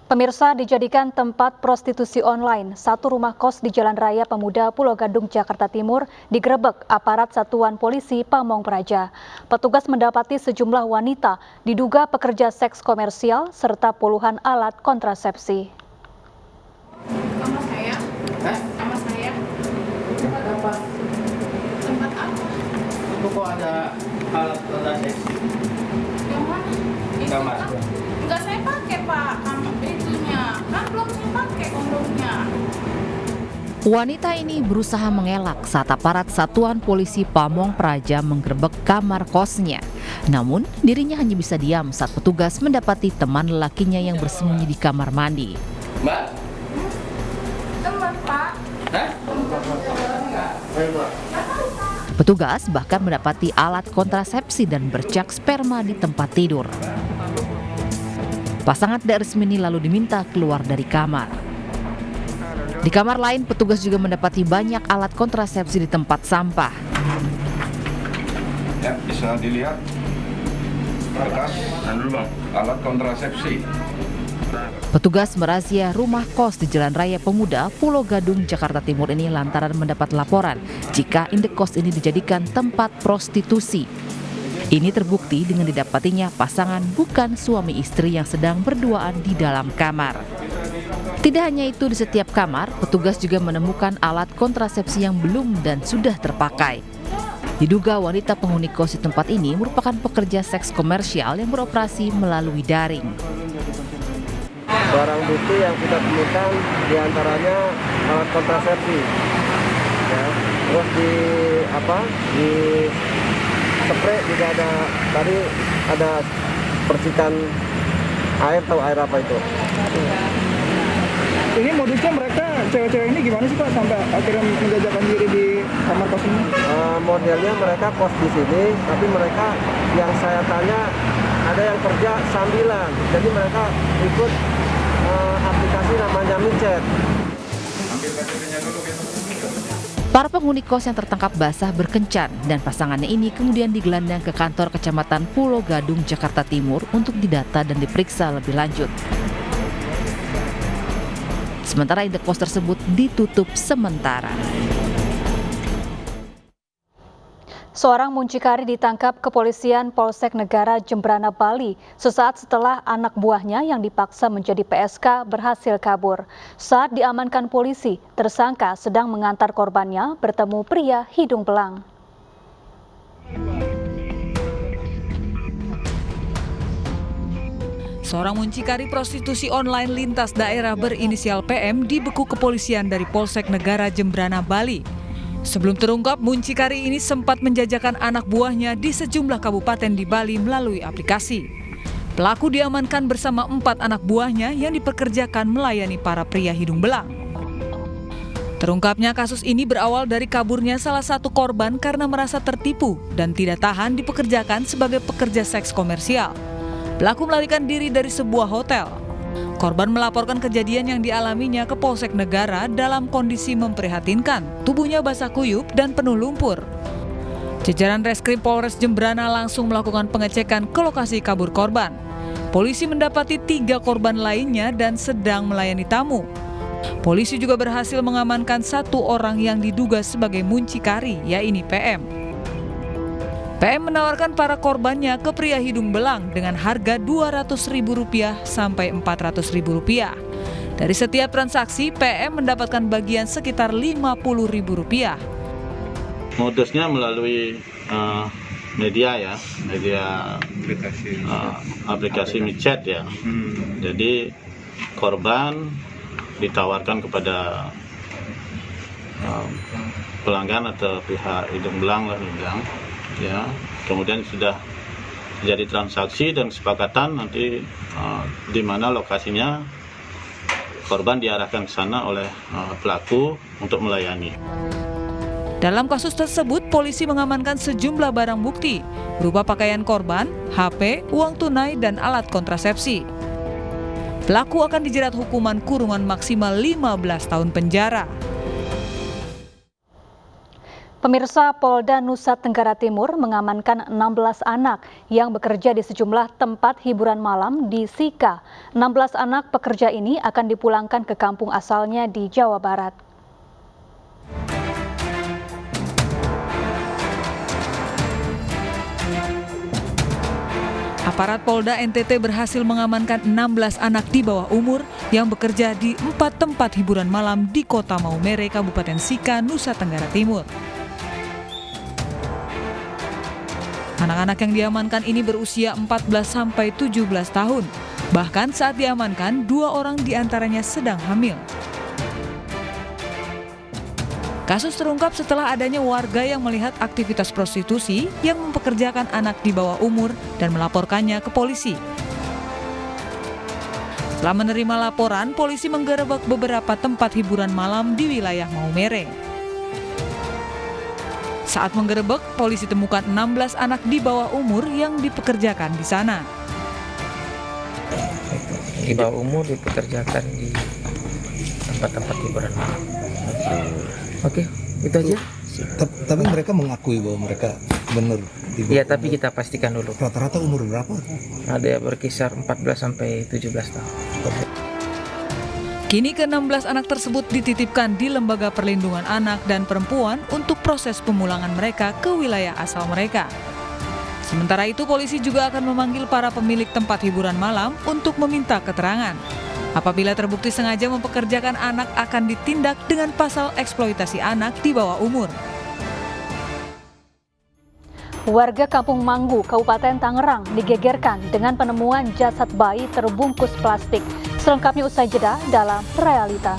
Pemirsa, dijadikan tempat prostitusi online, satu rumah kos di Jalan Raya Pemuda Pulau Gadung, Jakarta Timur digerebek aparat Satuan Polisi Pamong Praja. Petugas mendapati sejumlah wanita diduga pekerja seks komersial serta puluhan alat kontrasepsi. Sama saya? Sama saya? Tempat apa? Tempat apa? Itu kok ada alat kontrasepsi? Yang mana? Di kamar. Enggak saya pakai, Pak. Itunya. Kan belum saya pakai kondomnya. Wanita ini berusaha mengelak saat aparat Satuan Polisi Pamong Praja menggerebek kamar kosnya. Namun, dirinya hanya bisa diam saat petugas mendapati teman lelakinya yang bersembunyi di kamar mandi. Mbak? Teman, Pak. Hah? Petugas bahkan mendapati alat kontrasepsi dan bercak sperma di tempat tidur. Pasangan tidak resmi ini lalu diminta keluar dari kamar. Di kamar lain, petugas juga mendapati banyak alat kontrasepsi di tempat sampah. Ya, bisa dilihat bekas alat kontrasepsi. Petugas merazia rumah kos di Jalan Raya Pemuda, Pulau Gadung, Jakarta Timur ini lantaran mendapat laporan jika indekos ini dijadikan tempat prostitusi. Ini terbukti dengan didapatinya pasangan bukan suami istri yang sedang berduaan di dalam kamar. Tidak hanya itu, di setiap kamar, petugas juga menemukan alat kontrasepsi yang belum dan sudah terpakai. Diduga wanita penghuni kos di tempat ini merupakan pekerja seks komersial yang beroperasi melalui daring. Barang bukti yang kita temukan diantaranya alat kontrasepsi, ya. Terus di spray juga ada, tadi ada percikan air, tahu air apa itu? Ini modusnya mereka, cewek-cewek ini gimana sih Pak sampai akhirnya menjajakan diri di kamar kos ini? Modelnya mereka kos di sini, tapi mereka yang saya tanya ada yang kerja sambilan, jadi mereka ikut aplikasi namanya micet. Para penghuni kos yang tertangkap basah berkencan dan pasangannya ini kemudian digelandang ke kantor Kecamatan Pulau Gadung, Jakarta Timur untuk didata dan diperiksa lebih lanjut. Sementara indekos tersebut ditutup sementara. Seorang muncikari ditangkap kepolisian Polsek Negara Jembrana, Bali sesaat setelah anak buahnya yang dipaksa menjadi PSK berhasil kabur. Saat diamankan polisi, tersangka sedang mengantar korbannya bertemu pria hidung belang. Seorang muncikari prostitusi online lintas daerah berinisial PM dibekuk kepolisian dari Polsek Negara Jembrana, Bali. Sebelum terungkap, muncikari ini sempat menjajakan anak buahnya di sejumlah kabupaten di Bali melalui aplikasi. Pelaku diamankan bersama 4 anak buahnya yang dipekerjakan melayani para pria hidung belang. Terungkapnya kasus ini berawal dari kaburnya salah satu korban karena merasa tertipu dan tidak tahan dipekerjakan sebagai pekerja seks komersial. Pelaku melarikan diri dari sebuah hotel. Korban melaporkan kejadian yang dialaminya ke Polsek Negara dalam kondisi memprihatinkan, tubuhnya basah kuyup dan penuh lumpur. Jajaran Reskrim Polres Jembrana langsung melakukan pengecekan ke lokasi kabur korban. Polisi mendapati 3 korban lainnya dan sedang melayani tamu. Polisi juga berhasil mengamankan 1 orang yang diduga sebagai muncikari, yaitu PM. PM menawarkan para korbannya ke pria hidung belang dengan harga Rp200.000 sampai Rp400.000. Dari setiap transaksi, PM mendapatkan bagian sekitar Rp50.000. Modusnya melalui media aplikasi micet ya. Jadi korban ditawarkan kepada pelanggan atau pihak hidung belang lah dibilang. Ya, kemudian sudah jadi transaksi dan kesepakatan nanti di mana lokasinya korban diarahkan ke sana oleh pelaku untuk melayani. Dalam kasus tersebut, polisi mengamankan sejumlah barang bukti berupa pakaian korban, HP, uang tunai, dan alat kontrasepsi. Pelaku akan dijerat hukuman kurungan maksimal 15 tahun penjara. Pemirsa, Polda Nusa Tenggara Timur mengamankan 16 anak yang bekerja di sejumlah tempat hiburan malam di Sika. 16 anak pekerja ini akan dipulangkan ke kampung asalnya di Jawa Barat. Aparat Polda NTT berhasil mengamankan 16 anak di bawah umur yang bekerja di 4 tempat hiburan malam di Kota Maumere, Kabupaten Sika, Nusa Tenggara Timur. Anak-anak yang diamankan ini berusia 14 sampai 17 tahun. Bahkan saat diamankan, 2 orang diantaranya sedang hamil. Kasus terungkap setelah adanya warga yang melihat aktivitas prostitusi yang mempekerjakan anak di bawah umur dan melaporkannya ke polisi. Setelah menerima laporan, polisi menggerebek beberapa tempat hiburan malam di wilayah Maumere. Saat menggerebek, polisi temukan 16 anak di bawah umur yang dipekerjakan di sana. Di bawah umur dipekerjakan di tempat-tempat hiburan malam. Oke, itu aja. Tapi mereka mengakui bahwa mereka benar. Iya, tapi kita pastikan dulu. Rata-rata umur berapa? Ada berkisar 14 sampai 17 tahun. Kini ke-16 anak tersebut dititipkan di Lembaga Perlindungan Anak dan Perempuan untuk proses pemulangan mereka ke wilayah asal mereka. Sementara itu, polisi juga akan memanggil para pemilik tempat hiburan malam untuk meminta keterangan. Apabila terbukti sengaja mempekerjakan anak, akan ditindak dengan pasal eksploitasi anak di bawah umur. Warga Kampung Manggu, Kabupaten Tangerang digegerkan dengan penemuan jasad bayi terbungkus plastik. Selengkapnya usai jeda dalam Realita.